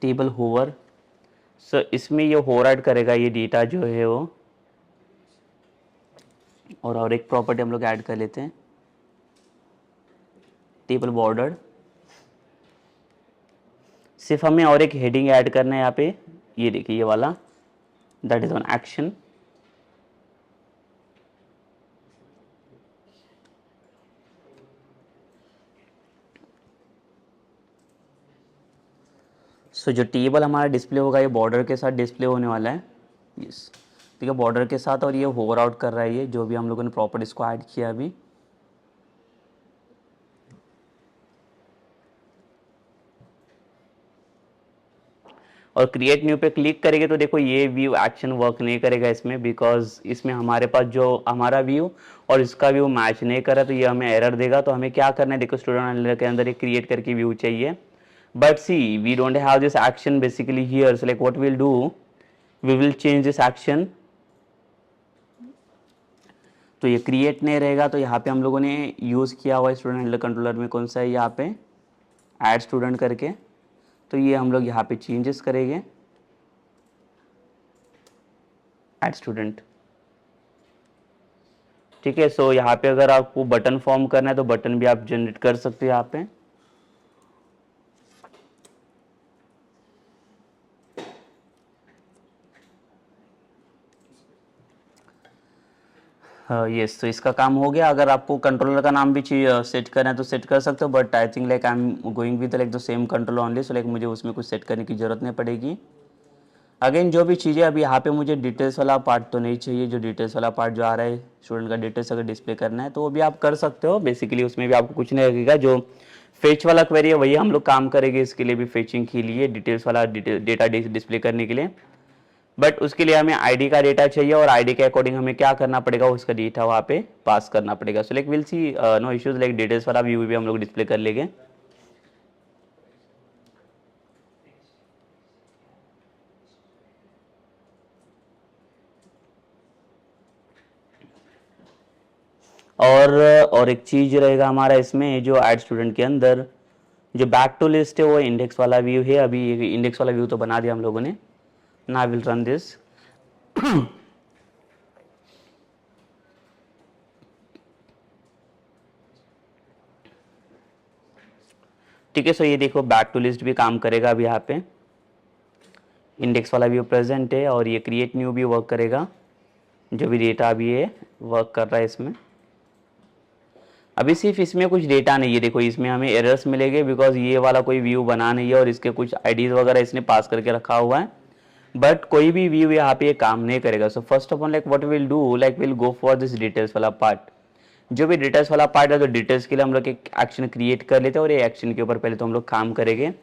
टेबल होवर। सो इसमें ये होवराइड करेगा ये डेटा जो है वो। और एक प्रॉपर्टी हम लोग ऐड कर लेते हैं, टेबल बॉर्डर। सिर्फ हमें और एक हेडिंग ऐड करना है यहाँ पे, ये देखिए ये वाला, दैट इज ऑन एक्शन। सो जो टेबल हमारा डिस्प्ले होगा ये बॉर्डर के साथ डिस्प्ले होने वाला है। यस, ठीक है, बॉर्डर के साथ। और ये होवर आउट कर रहा है ये जो भी हम लोगों ने प्रॉपर्टीज को ऐड किया अभी। और क्रिएट न्यू पे क्लिक करेंगे तो देखो ये व्यू एक्शन वर्क नहीं करेगा इसमें, बिकॉज इसमें हमारे पास जो हमारा व्यू और इसका व्यू मैच नहीं कर रहा, तो ये हमें एरर देगा। तो हमें क्या करना है, देखो स्टूडेंट एनालिटिक्स के अंदर एक क्रिएट करके व्यू चाहिए, but see we don't have this action basically here. So like what will do, we will change this action. तो ये क्रिएट नहीं रहेगा, तो यहाँ पे हम लोगों ने यूज़ किया हुआ स्टूडेंट हैंडलर कंट्रोलर में कौन सा है, यहाँ पे ऐड स्टूडेंट करके। तो ये हम लोग यहाँ पे चेंजेस करेंगे, ऐड स्टूडेंट। ठीक है, सो यहाँ पे अगर आपको बटन फॉर्म करना है तो बटन भी आप जनरेट कर सकते हो यहाँ पे। यस, तो इसका काम हो गया। अगर आपको कंट्रोलर का नाम भी सेट करना है तो सेट कर सकते हो, but I think like I am going with like the same controller only. So like मुझे उसमें कुछ सेट करने की ज़रूरत नहीं पड़ेगी। अगेन जो भी चीज़ें अभी यहाँ पे मुझे डिटेल्स वाला पार्ट तो नहीं चाहिए, जो डिटेल्स वाला पार्ट जो आ रहा है स्टूडेंट का डिटेल्स अगर डिस्प्ले करना है तो वो भी आप कर सकते हो। बेसिकली उसमें भी आपको कुछ नहीं लगेगा। जो फेच वाला क्वेरी है वही हम लोग काम करेंगे इसके लिए भी, फेचिंग के लिए, डिटेल्स वाला डेटा डिस्प्ले करने के लिए। बट उसके लिए हमें आईडी का डेटा चाहिए, और आईडी के अकॉर्डिंग हमें क्या करना पड़ेगा, उसका डेटा वहाँ पे पास करना पड़ेगा। So like will see no issues, like details वाला व्यू भी हम लोग डिस्प्ले कर लेंगे। और एक चीज रहेगा हमारा इसमें, जो ऐड स्टूडेंट के अंदर जो बैक टू लिस्ट है वो इंडेक्स वाला व्यू है। अभी ये इंडेक्स वाला व्यू तो बना दिया हम लोगों ने। ना विल रन दिस। ठीक है, सो ये देखो बैक टू लिस्ट भी काम करेगा अभी यहाँ पे। इंडेक्स वाला व्यू प्रेजेंट है, और ये क्रिएट न्यू भी वर्क करेगा। जो भी डेटा अभी ये वर्क कर रहा है इसमें। अभी सिर्फ इसमें कुछ डेटा नहीं है, देखो इसमें हमें एरर्स मिलेंगे बिकॉज ये वाला कोई व्यू बना नहीं है, और इसके कुछ आईडीज वगैरह इसने पास करके रखा हुआ है। बट कोई भी व्यू यहाँ पे ये काम नहीं करेगा। So first of all like what will do, like will go for this details वाला पार्ट। जो भी डिटेल्स वाला पार्ट है, तो डिटेल्स के लिए हम लोग एक एक्शन क्रिएट कर लेते हैं, और ये एक्शन के ऊपर पहले तो हम लोग काम करेंगे।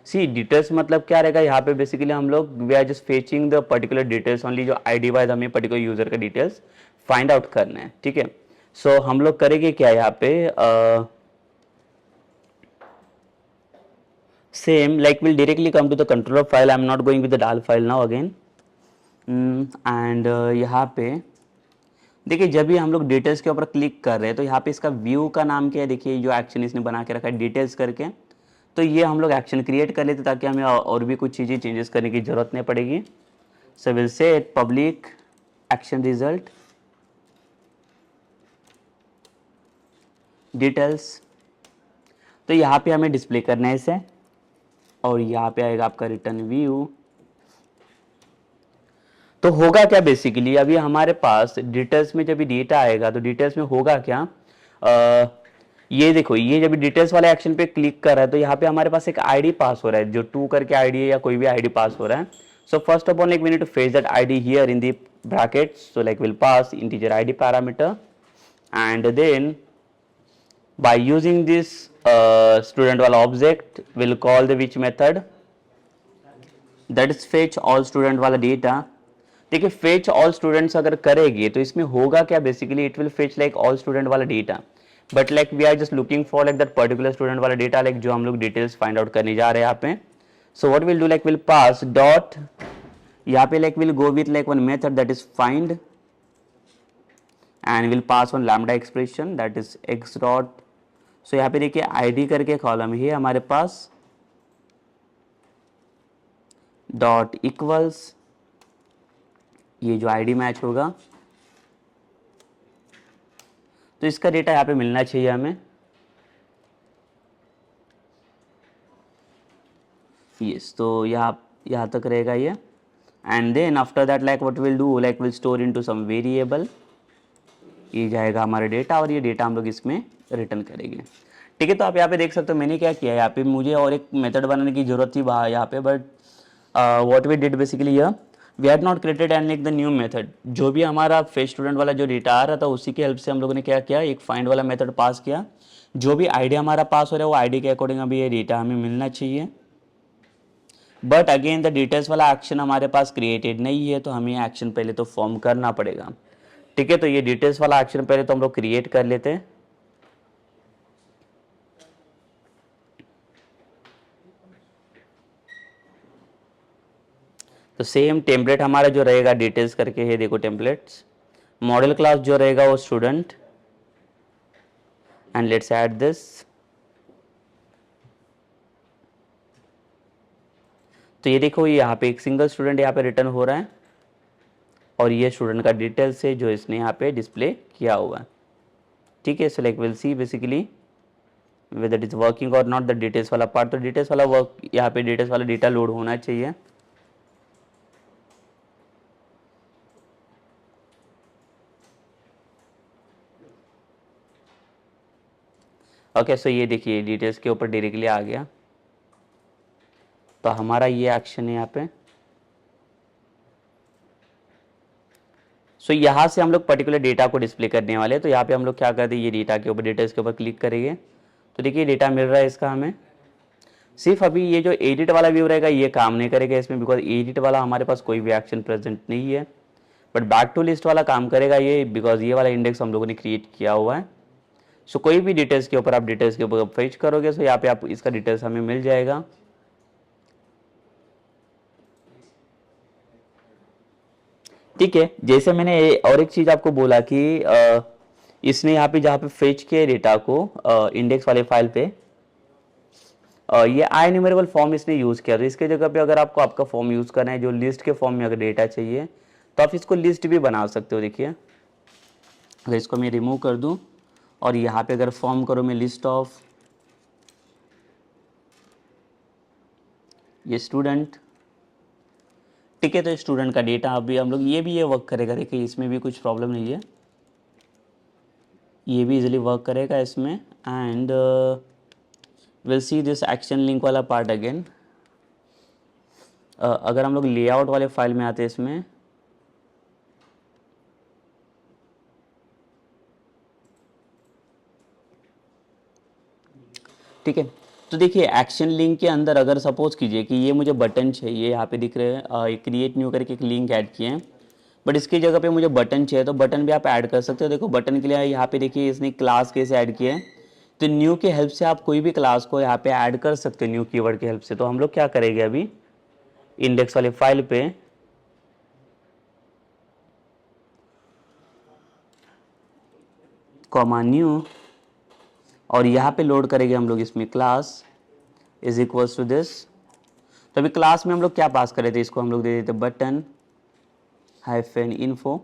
सी डिटेल्स मतलब क्या रहेगा यहाँ पे, बेसिकली हम लोग we are just fetching the particular details only. जो आईडी वाइज हमें पर्टिकुलर यूजर का डिटेल्स फाइंड आउट करना है। ठीक है, सो हम लोग करेंगे क्या यहाँ पे, same like we'll directly come to the controller file. I'm not going with the dal file now again. And यहाँ पे देखिए जब भी हम लोग डिटेल्स के ऊपर क्लिक कर रहे हैं तो यहाँ पे इसका व्यू का नाम क्या है, देखिए जो एक्शन इसने बना के रखा है डिटेल्स करके। तो ये हम लोग एक्शन क्रिएट कर लेते ताकि हमें और भी कुछ चीज़ें चेंजेस करने की जरूरत नहीं पड़ेगी। So will set public action result details. तो यहाँ पे हमें डिस्प्ले करना है इसे, और यहाँ पे आएगा आपका रिटर्न व्यू। तो होगा क्या बेसिकली, अभी हमारे पास डिटेल्स में जब डेटा आएगा तो डिटेल्स में होगा क्या, ये देखो ये जब डिटेल्स वाले एक्शन पे क्लिक कर रहा है तो यहाँ पे हमारे पास एक आईडी पास हो रहा है, जो 2 करके आईडी है या कोई भी आईडी पास हो रहा है। So first of all, like we need to fetch that id here in the brackets. So like we'll pass integer id parameter, and then by using this student wala object, we'll call the which method, that is fetch all student वाला डेटा. देखिए fetch all students अगर करेगी तो इसमें होगा क्या, basically it will fetch like all student वाला data, but like we are just looking for like that particular student वाला डेटा, लाइक जो हम लोग डिटेल्स फाइंड आउट करने जा रहे हैं यहाँ पे. So what will do, like will pass dot, यहाँ पे like will go with like one method that is find, and we'll pass one lambda expression that is X dot. So यहाँ पे देखिए आईडी करके कॉलम है हमारे पास, डॉट इक्वल्स, ये जो आईडी मैच होगा तो इसका डेटा यहाँ पे मिलना चाहिए हमें. यस, तो यहाँ तक रहेगा ये. And then after that like what will do, like will store into some variable, ये जाएगा हमारा डेटा और ये डेटा हम लोग इसमें रिटर्न करेंगे. ठीक है, तो आप यहाँ पे देख सकते हो मैंने क्या किया है, यहाँ पे मुझे और एक मेथड बनाने की जरूरत थी यहाँ पे, but what we did basically here, we had not created and like the new method. जो भी हमारा फेच स्टूडेंट वाला जो डेटा आ रहा था उसी की हेल्प से हम लोगों ने क्या किया, एक फाइंड वाला मेथड पास किया. जो भी आईडी हमारा पास हो रहा है वो आईडी के अकॉर्डिंग अभी ये डेटा हमें मिलना चाहिए. बट अगेन द डिटेल्स वाला एक्शन हमारे पास क्रिएटेड नहीं है, तो हमें एक्शन पहले तो फॉर्म करना पड़ेगा. ठीक है, तो ये डिटेल्स वाला एक्शन पहले तो हम लोग क्रिएट कर लेते हैं. तो सेम टेम्पलेट हमारा जो रहेगा डिटेल्स करके है, देखो टेम्पलेट्स, मॉडल क्लास जो रहेगा वो student, and let's add this. तो ये देखो, ये यहाँ पे एक सिंगल स्टूडेंट यहाँ पे रिटर्न हो रहा है और ये स्टूडेंट का डिटेल्स है जो इसने यहाँ पे डिस्प्ले किया हुआ है. ठीक है, सो like will see basically whether it is working or not, the details वाला पार्ट. तो डिटेल्स वाला वर्क, यहाँ पे डिटेल्स वाला डेटा लोड होना चाहिए. ओके, सो ये देखिए डिटेल्स के ऊपर डायरेक्टली आ गया. तो हमारा ये एक्शन है यहाँ पे. सो यहाँ से हम लोग पर्टिकुलर डेटा को डिस्प्ले करने वाले हैं. तो यहाँ पे हम लोग क्या करते हैं, ये डेटा के ऊपर, डिटेल्स के ऊपर क्लिक करेंगे तो देखिए डेटा मिल रहा है इसका हमें. सिर्फ अभी ये जो एडिट वाला व्यू रहेगा ये काम नहीं करेगा इसमें, बिकॉज एडिट वाला हमारे पास कोई भी एक्शन प्रेजेंट नहीं है. बट बैक टू लिस्ट वाला काम करेगा ये, बिकॉज ये वाला इंडेक्स हम लोगों ने क्रिएट किया हुआ है. सो कोई भी डिटेल्स के ऊपर आप डिटेल्स के ऊपर फेच करोगे तो यहाँ पे आप इसका डिटेल्स हमें मिल जाएगा. ठीक है, जैसे मैंने और एक चीज आपको बोला कि इसने यहाँ पे जहाँ पे फेच किया डेटा को इंडेक्स वाले फाइल पे, ये आई न्यूमेरेबल फॉर्म इसने यूज किया. तो इसके जगह पे अगर आपको आपका फॉर्म यूज करना है जो लिस्ट के फॉर्म में अगर डेटा चाहिए तो आप इसको लिस्ट भी बना सकते हो. देखिए अगर इसको मैं रिमूव कर दूं और यहाँ पे अगर फॉर्म करो मैं लिस्ट ऑफ ये स्टूडेंट. ठीक है, तो स्टूडेंट का डेटा अभी हम लोग ये वर्क करेगा. देखिए इसमें भी कुछ प्रॉब्लम नहीं है, ये भी इजीली वर्क करेगा इसमें. And will see this action link वाला पार्ट अगेन. अगर हम लोग लेआउट वाले फाइल में आते हैं इसमें, ठीक है, तो देखिए एक्शन लिंक के अंदर अगर सपोज कीजिए कि ये मुझे बटन चाहिए, यहाँ पे दिख रहे हैं क्रिएट न्यू करके एक लिंक ऐड किए हैं, बट इसकी जगह पे मुझे बटन चाहिए तो बटन भी आप ऐड कर सकते हो. देखो बटन के लिए यहाँ पे देखिए इसने क्लास कैसे ऐड किया है. तो न्यू के हेल्प से आप कोई भी क्लास को यहाँ पे ऐड कर सकते हो न्यू कीवर्ड की हेल्प से. तो हम लोग क्या करेंगे अभी इंडेक्स वाले फाइल पे कॉमा न्यू और यहाँ पे लोड करेंगे हम लोग इसमें class is equals to this. तो अभी क्लास में हम लोग क्या पास करे थे, इसको हम लोग दे देते बटन हाइफन इन्फो.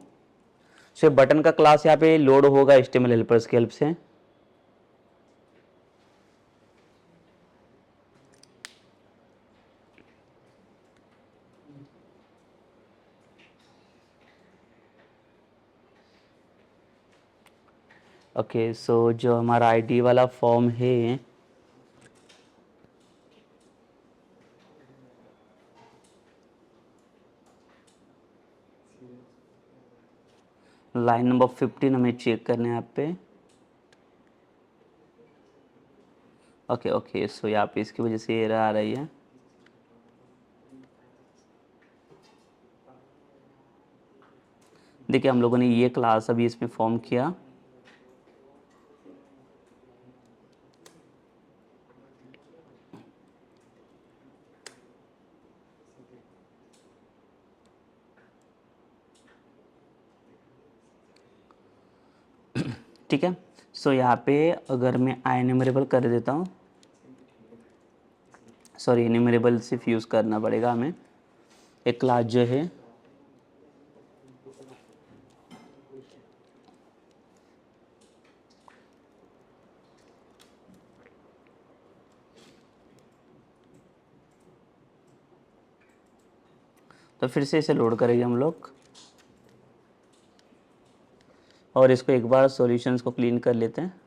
सो बटन का क्लास यहाँ पे लोड होगा HTML हेल्पर्स की हेल्प से. ओके, सो जो हमारा आईडी वाला फॉर्म है लाइन नंबर 15 हमें चेक करना है यहाँ पे। ओके ओके, सो यहाँ पे इसकी वजह से एरर आ रही है। देखिए हम लोगों ने ये क्लास अभी इसमें फॉर्म किया। ठीक है, सो यहाँ पे अगर मैं आई एनुमरेबल कर देता हूँ, सॉरी एनुमरेबल सिर्फ यूज़ करना पड़ेगा हमें। एक क्लास जो है तो फिर से इसे लोड करेंगे हम लोग और इसको एक बार सॉल्यूशंस को क्लीन कर लेते हैं।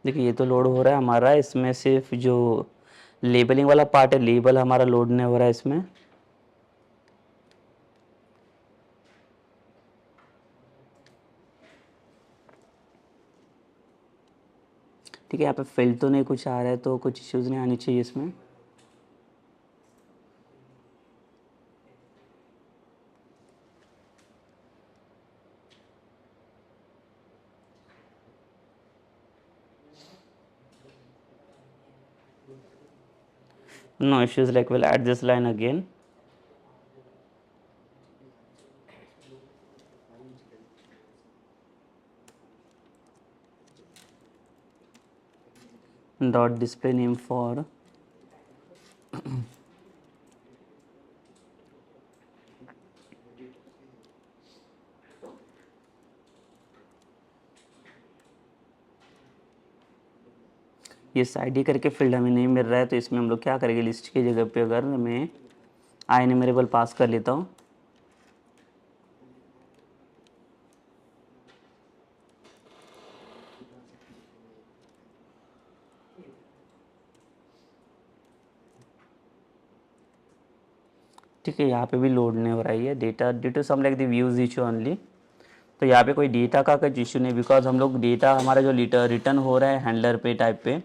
देखिए ये तो लोड हो रहा है हमारा, इसमें सिर्फ जो लेबलिंग वाला पार्ट है, लेबल हमारा लोड नहीं हो रहा है इसमें। ठीक है, यहाँ पे फिल तो नहीं कुछ आ रहा है, तो कुछ इश्यूज़ नहीं आनी चाहिए इसमें। No issues, like we'll add this line again. Dot display name for ये साइड करके फील्ड हमें नहीं मिल रहा है, तो इसमें हम लोग क्या करेंगे, लिस्ट की जगह पे अगर मैं आई एनुमरेबल पास कर लेता हूँ, ठीक है यहाँ पे भी लोड नहीं हो रही है data due to some like the views issue only. तो यहाँ पे कोई डेटा का कुछ इशू नहीं, बिकॉज हम लोग डेटा हमारा जो रिटर्न हो रहा है हैंडलर पे टाइप पे,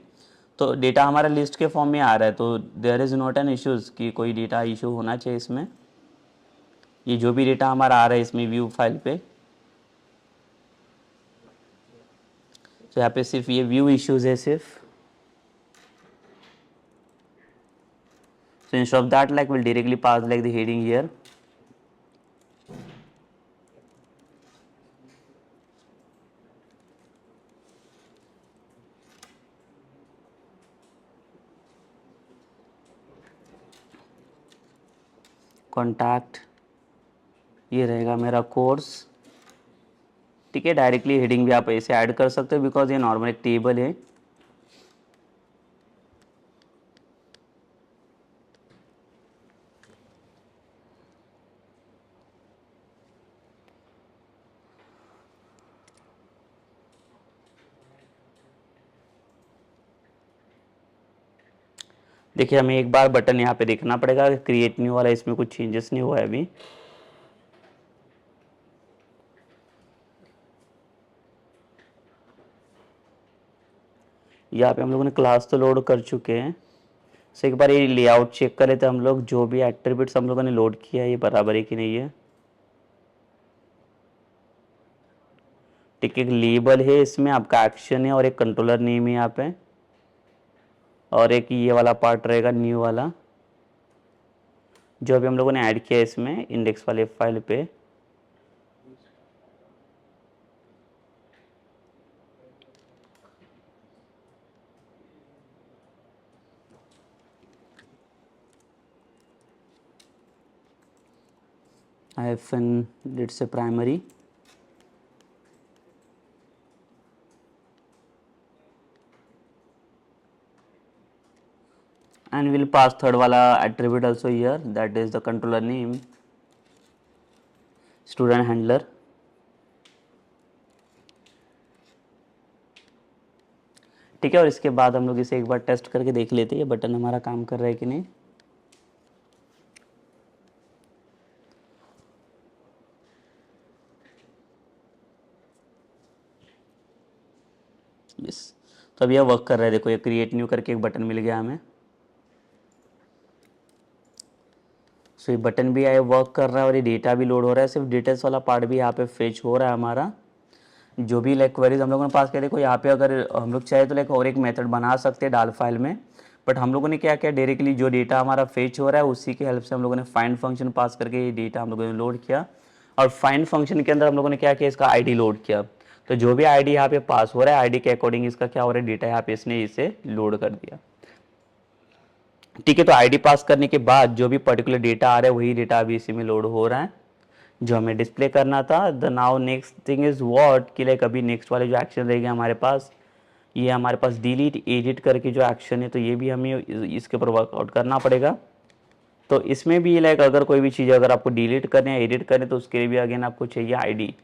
तो डेटा हमारा लिस्ट के फॉर्म में आ रहा है, तो there is not an issues कि कोई डेटा इशू होना चाहिए इसमें। ये जो भी डेटा हमारा आ रहा है इसमें व्यू फाइल पे, तो यहाँ पे सिर्फ ये व्यू इश्यूज़ है सिर्फ। So instead of that, like we'll directly pass like the heading here. Contact ये रहेगा मेरा कोर्स। ठीक है, डायरेक्टली हेडिंग भी आप ऐसे ऐड कर सकते हो बिकॉज ये नॉर्मल एक टेबल है। देखिए हमें एक बार बटन यहाँ पे देखना पड़ेगा, क्रिएट न्यू वाला, इसमें कुछ चेंजेस नहीं हुआ है अभी। यहाँ पे हम लोगों ने क्लास तो लोड कर चुके हैं, सो एक बार ये लेआउट चेक कर लेते हैं हम लोग, जो भी एट्रीब्यूट्स हम लोगों ने लोड किया है ये बराबर है कि नहीं है। ठीक है, एक लेबल है इसमें, आपका एक्शन है और एक कंट्रोलर नेम है यहाँ पे, और एक ये वाला पार्ट रहेगा न्यू वाला जो अभी हम लोगों ने ऐड किया है इसमें इंडेक्स वाले फाइल पे। hyphen let's say primary, and we'll pass third वाला attribute also here, that is the controller name student handler. ठीक है, और इसके बाद हम लोग इसे एक बार टेस्ट करके देख लेते हैं ये बटन हमारा काम कर रहा है कि नहीं। यस, तो अब यह वर्क कर रहा है। देखो ये क्रिएट न्यू करके एक बटन मिल गया हमें। सो ये बटन भी आए वर्क कर रहा है और ये डेटा भी लोड हो रहा है। सिर्फ डिटेल्स वाला पार्ट भी यहाँ पे फेच हो रहा है हमारा। जो भी लाइक क्वेरीज हम लोगों ने पास किया, देखो यहाँ पे अगर हम लोग चाहे तो लाइक और एक मेथड बना सकते हैं डाल फाइल में, बट हम लोगों ने क्या किया, डायरेक्टली जो डेटा हमारा फेच हो रहा है उसी की हेल्प से हम लोगों ने फाइंड फंक्शन पास करके ये डेटा हम लोगों ने लोड किया। और फाइंड फंक्शन के अंदर हम लोगों ने क्या किया, इसका आईडी लोड किया। तो जो भी आईडी यहाँ पे पास हो रहा है, आईडी के अकॉर्डिंग इसका क्या हो रहा है, डेटा यहाँ पे इसने इसे लोड कर दिया। ठीक है, तो आईडी पास करने के बाद जो भी पर्टिकुलर डेटा आ रहा है वही डेटा अभी इसी में लोड हो रहा है जो हमें डिस्प्ले करना था। The now next thing is what कि लाइक अभी नेक्स्ट वाले जो एक्शन रहेंगे हमारे पास, ये हमारे पास डिलीट एडिट करके जो एक्शन है, तो ये भी हमें इसके ऊपर वर्कआउट करना पड़ेगा। तो इसमें भी लाइक अगर कोई भी चीज़ अगर आपको डिलीट करनी है, एडिट करनी है, तो उसके लिए भी अगेन आपको चाहिए आईडी।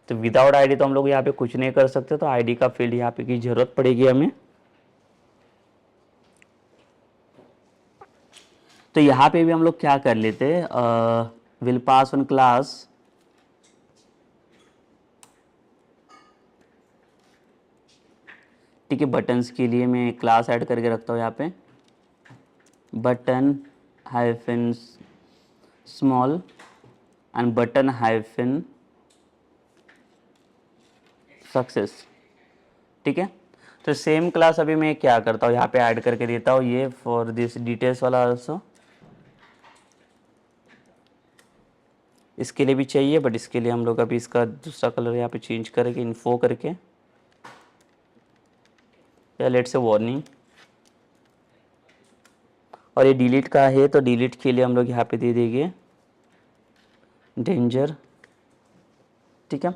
तो विदाउट आईडी तो हम लोग यहाँ पे कुछ नहीं कर सकते, तो आईडी का फील्ड यहाँ पे की जरूरत पड़ेगी हमें। तो यहाँ पे भी हम लोग क्या कर लेते हैं, विल पास वन क्लास ठीक है। बटन्स के लिए मैं क्लास ऐड करके रखता हूँ यहाँ पे, button hyphen small and button hyphen success. ठीक है, तो सेम क्लास अभी मैं क्या करता हूँ, यहाँ पे ऐड करके देता हूँ ये फॉर दिस डिटेल्स वाला आल्सो। इसके लिए भी चाहिए, बट इसके लिए हम लोग अभी इसका दूसरा कलर यहाँ पे चेंज करेंगे, इन्फो करके, या लेट से वार्निंग। और ये डिलीट का है, तो डिलीट के लिए हम लोग यहाँ पे दे देंगे डेंजर। ठीक है,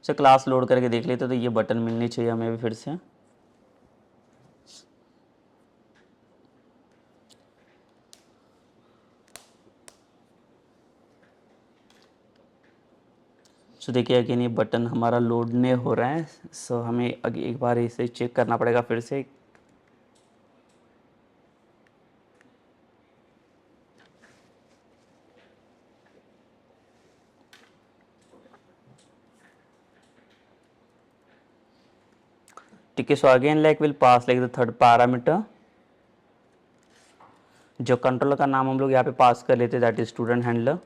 तो क्लास लोड करके देख लेते, तो ये बटन मिलने चाहिए हमें भी फिर से। सो देखिए अगेन ये बटन हमारा लोड नहीं हो रहा है। सो हमें एक बार इसे चेक करना पड़ेगा फिर से। ठीक है, so again like will pass like the third parameter. जो कंट्रोलर का नाम हम लोग यहाँ पे पास कर लेते, दैट इज स्टूडेंट हैंडलर।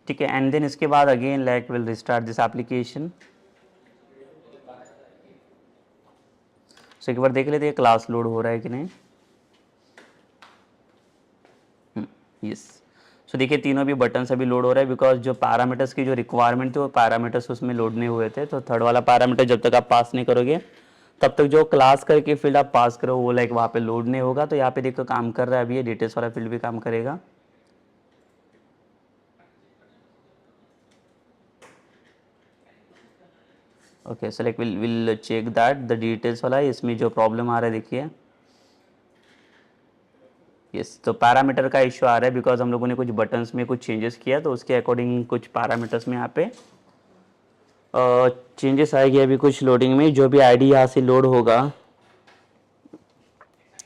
ठीक है, एंड देन इसके बाद again like we'll restart this application. So एक बार देख लेते हैं क्लास लोड हो रहा है कि नहीं। यस, सो देखिए तीनों भी बटन्स अभी लोड हो रहा है, बिकॉज जो पैरामीटर्स की जो रिक्वायरमेंट थी वो पैरामीटर्स उसमें लोड नहीं हुए थे। तो थर्ड वाला पैरामीटर जब तक आप पास नहीं करोगे तब तक जो क्लास करके फील्ड आप पास करो वो लाइक वहाँ पे लोड नहीं होगा। तो यहाँ पे देखो काम कर रहा है अभी, ये डिटेल्स वाला फील्ड भी काम करेगा। Okay, so like will check that the details वाला है, इसमें जो प्रॉब्लम आ रहा है देखिए। यस, तो पैरामीटर का इशू आ रहा है बिकॉज हम लोगों ने कुछ बटन्स में कुछ चेंजेस किया, तो उसके अकॉर्डिंग कुछ पैरामीटर्स में यहाँ पे चेंजेस आएगी अभी कुछ लोडिंग में। जो भी आईडी यहाँ से लोड होगा,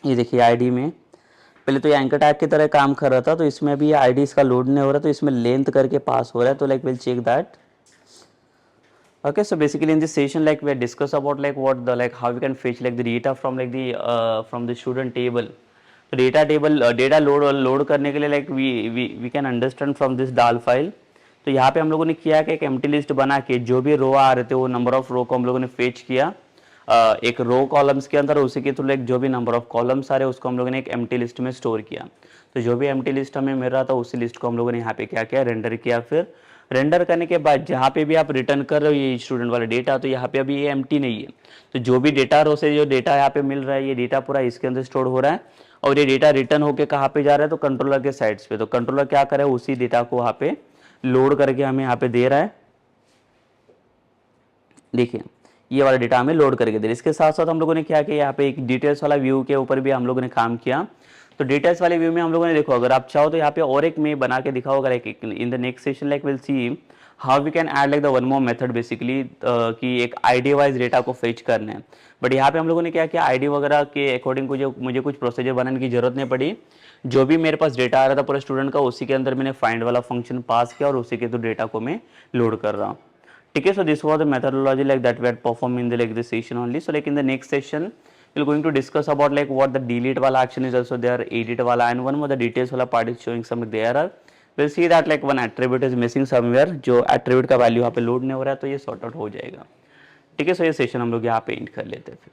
ये देखिए आईडी में पहले तो ये एंकर टैग की तरह काम कर रहा था, तो इसमें अभी आईडी इसका लोड नहीं हो रहा, तो इसमें लेंथ करके पास हो रहा है। तो like will check that. Okay, so basically in this session like we discuss about like what the like how we can fetch like the data from like the from the student table. तो डेटा टेबल डेटा लोड करने के लिए like we can understand from this DAL file. तो यहाँ पे हम लोगों ने किया कि एक एम्प्टी लिस्ट बना के जो भी रो आ रहे थे वो नंबर ऑफ रो को हम लोगों ने फेच किया, एक रो कॉलम्स के अंदर, उसी के थ्रू एक जो भी नंबर ऑफ कॉलम्स आ रहे हैं उसको हम लोगों ने एक एम्प्टी लिस्ट में स्टोर किया। तो जो भी एम्प्टी लिस्ट हमें मिल रहा था उसी लिस्ट को हम लोगों ने यहाँ पे क्या किया, रेंडर किया। फिर रेंडर करने के बाद जहाँ पे भी आप रिटर्न कर रहे हो ये स्टूडेंट वाला डेटा, तो यहाँ पे अभी ये एम्प्टी नहीं है। तो जो भी डेटा रो से जो डेटा यहाँ पे मिल रहा है, ये डेटा पूरा इसके अंदर स्टोर हो रहा है। और ये डेटा रिटर्न होके कहाँ पे जा रहा है, तो कंट्रोलर के साइड्स पे। तो कंट्रोलर क्या करे, उसी डेटा को वहाँ पे लोड करके हमें यहाँ पे दे रहा है। देखिए ये वाला डेटा हमें लोड करके दे रहा है। इसके साथ साथ हम लोगों ने क्या किया, यहाँ पे एक डिटेल्स वाला व्यू के ऊपर भी हम लोगों ने काम किया। तो डिटेल्स वाले व्यू में हम लोगों ने देखो, अगर आप चाहो तो यहाँ पे और एक मैं बना के दिखाओ, अगर एक in the next session like will see how we can add like the one more method basically, कि एक आईडी वाइज डेटा को फेच करना है। बट यहाँ पे हम लोगों ने क्या किया, आईडी वगैरह के अकॉर्डिंग मुझे कुछ प्रोसीजर बनाने की जरूरत नहीं पड़ी। जो भी मेरे पास डेटा आ रहा था पूरे स्टूडेंट का, उसी के अंदर मैंने फाइंड वाला फंक्शन पास किया और उसी के थ्रू डेटा को मैं लोड कर रहा हूँ। ठीक है, so this was the methodology like that we had performed in the like this session only. So like in the next session we're going to discuss about like what the delete wala action is also there, edit wala, and one more the details wala part is showing some there are. We'll see that like one attribute is missing somewhere, जो attribute का value यहाँ पे load नहीं हो रहा है, तो ये sort out हो जाएगा। ठीक है, so ये session हम लोग यहाँ पे end कर लेते हैं फिर।